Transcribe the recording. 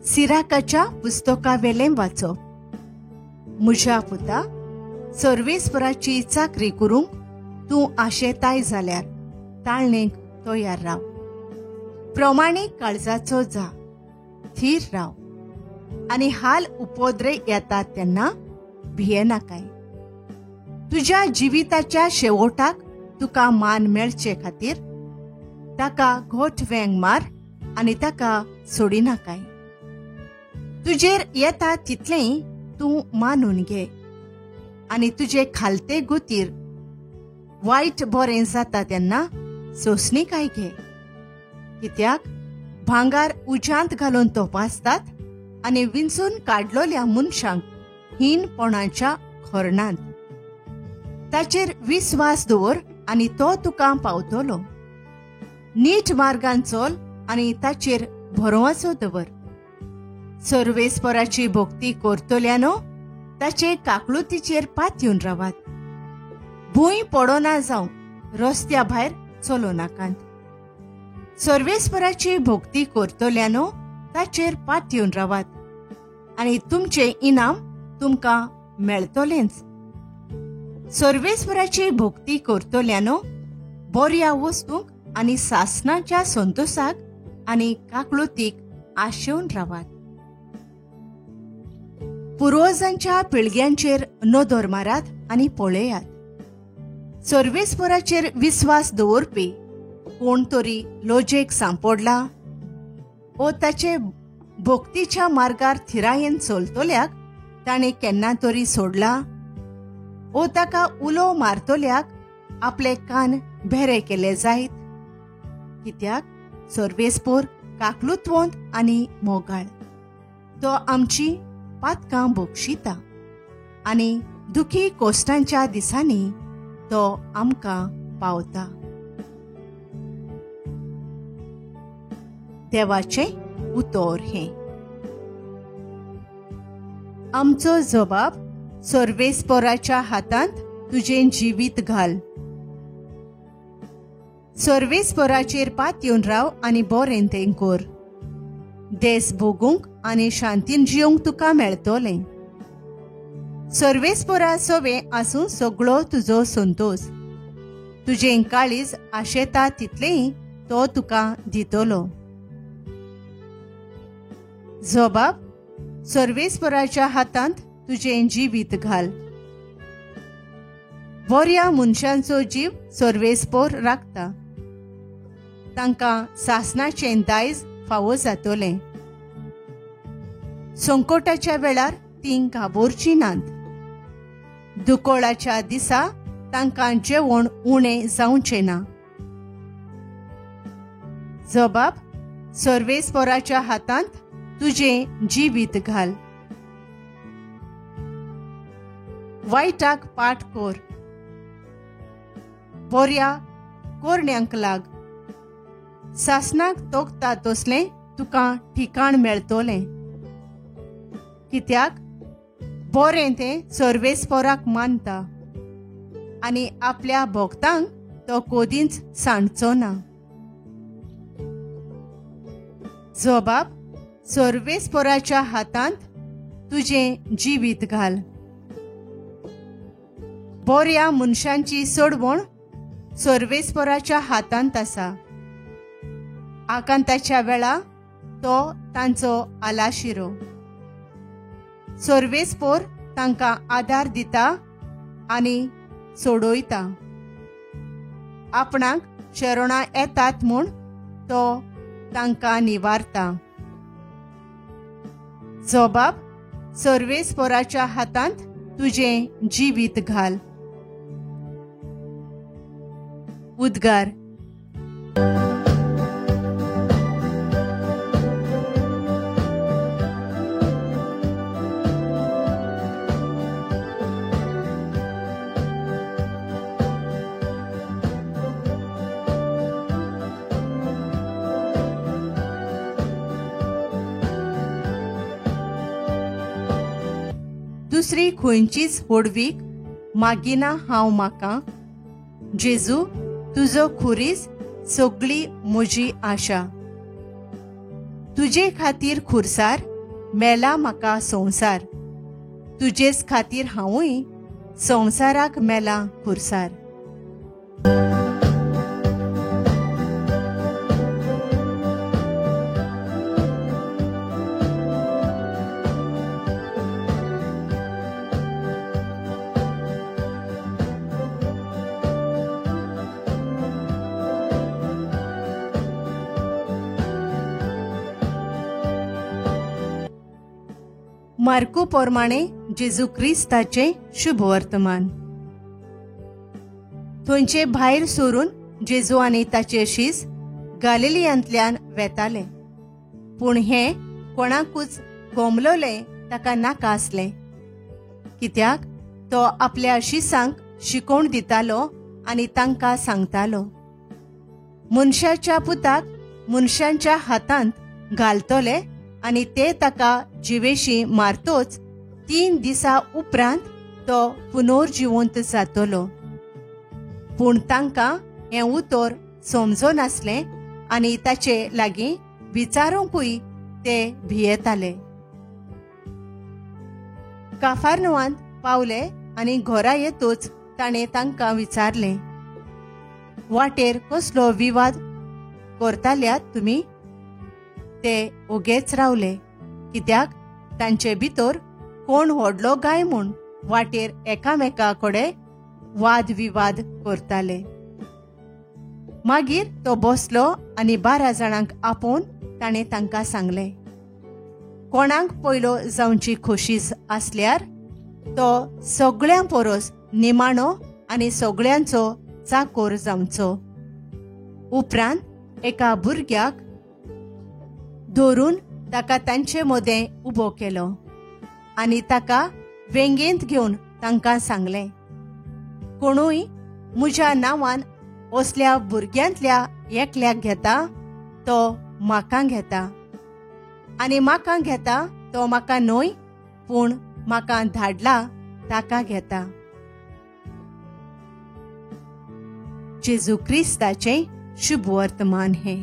सिराकाच्या पुस्तकावेलें वाचो. म्हज्या पुता, सर्वेस्पराची चाकरी करूंक तूं आशेताय जाल्यार ताळणेक तयार राव. प्रमाणीक काळजाचो जा, थीर राव, आनी हाल उपद्रे येतात तेन्ना भियेनाकाय. तुज्या जिविताच्या शेवटाक तुका मान मेळचे खातीर ताका घोट वेंग मार आनी ताका सोडिनाकाय. तुजेर येता तितलेंय तूं मानून घे आनी तुजे खालते गुतीर वायट बरें जाता तेन्ना सोंसणीकाय घे. कित्याक भांगार उज्यांत घालून तपासतात आनी विंचून काडलोल्या मनशांक हीनपणाच्या खोरणांत. ताचेर विस्वास दवर आनी तो तुका पावतलो. नीट मार्गान चल आनी ताचेर भरवंसो दवर. सर्वेस्पराची भोक्ती करतल्यानो ताचे काकळुतीचेर पातयेवन रावात. भूंय पडोना जावं रस्त्या भायर चलो नाकांत. सर्वेस्पराची भोक्ती करतल्यानो ताचेर पातयेवन रावात आनी तुमचे इनाम तुमकां मेळटलेंच. सर्वेस्पराची भोक्ती करतल्यानो बऱ्या वस्तूंक आनी सासणाच्या संतोषाक आनी काकळुतीक आशेवन रावात. पुर्वजांच्या पिळग्यांचेर नदर मारात आनी पळयात. सर्वेस्पराचेर विस्वास दवरपी कोण तरी लोजेक सांपडला ओ ताचे भोक्तीच्या मार्गार थिरायेन चलतल्याक ताणें केन्ना तरी सोडला ओ ताका उलो मारतल्याक आपले कान भेरे केले जायत. कित्याक सर्वेस्पर काकलुतवंत आनी मोगाळ. तो आमची पातकां बक्षिता आनी दुखी कोश्टांच्या दिसांनी तो आमकां पावता. देवाचे उतर हे. आमचो जबाब सर्वेस्पराच्या हातांत तुजें जिवीत घाल. सर्वेस्पराचेर पातयेवन राव आनी बरें तें कर. देस भोगूंक आनी शांतीन जिवंक तुका मेळटलें. सर्वेस्परा सवे आसूं सगळो तुजो संतोष. तुजें काळीज आशेता तितलेंय तो तुका दितलो. जबाब सर्वेस्पराच्या हातांत तुजें जिवीत घाल. बऱ्या मनशांचो जीव सर्वेस्पर राखता. तांकां सासणाचें दायज फावो जातलें. संकटाच्या वेळार तीं घाबरचीं नात. दुकोळाच्या दिसा तांकां जेवण उणें जावचें ना. जबाब सर्वेस्पराच्या हातांत तुजें जिवीत घाल. वायटाक पाट कर. बऱ्या कोरण्यांक लाग. सासणाक तोखता तसलें तुका ठिकाण मेळटलें. कित्याक बरें तें सर्वेस्पराक मानता आनी आपल्या भोगतांक तो कोदींच सांडचो ना. जबाब सर्वेस्पराच्या हातांत तुजें जिवीत घाल. बऱ्या मनशांची सोडवण सर्वेस्पराच्या हातांत आसा. आकांताच्या वेळा तो तांचो आलाशिरो. सर्वेस्पर तांकां आदार दिता आनी सोडयता. आपणाक शरणां येतात म्हूण तो तांकां निवारता. जबाब सर्वेस्पराच्या हातांत तुजें जिवीत घाल. उद्गार. दुसरी खंयचीच होडवीक मागिना हांव म्हाका. जेजू, तुजो खुरीस सगळी म्हजी आशा. तुजे खातीर खुरसार मेला म्हाका संवसार, तुजेच खातीर हांवूय संवसाराक मेला खुरसार. मार्को पोरमाणे जेजू क्रिस्ताचे शुभ वर्तमान. थंयचे भायर सोरून जेजू आनी ताचे शिस गालिलियांतल्यान वेताले. पूण हे कोणाकूच गोमलोले ताका नाका आसले, कित्याक तो आपल्या शिसांक शिकोवण दितालो आनी तांकां सांगतालो, मनशाच्या पुताक मनशांच्या हातांत घालतले आनी ते ताका जिवेशी मारतोच 3 दिसा उपरांत तो पुनर्जिवंत जातलो. पूण तांकां हें उतर समजो नासलें आनी ताचे लागीं विचारूंकूय ते भियेताले. काफार्नवांत पावले आनी घरा येतूच ताणें तांकां विचारलें, वाटेर कसलो विवाद करताल्यात तुमी? ते ओगेच रावले, कित्याक तांचे भितर कोण व्हडलो गाय म्हूण वाटेर एकामेका कडेन वाद विवाद करताले. मागीर तो बसलो आनी 12 जाणांक आपोवन ताणें तांकां सांगलें, कोणाक पयलो जावची खोशीच आसल्यार तो सगळ्यां परस निमाणो आनी सगळ्यांचो चाकोर जावचो. उपरांत एका भुरग्याक धरून ताका तांचे मदें उबो केलो आनी ताका वेंगेंत घेवन तांकां सांगलें, कोणूय म्हज्या नांवान असल्या भुरग्यांतल्या एकल्याक घेता तो म्हाका घेता, आनी म्हाका घेता तो म्हाका न्हय पूण म्हाका धाडला ताका घेता. जेजू क्रिस्ताचें शुभ वर्तमान हे.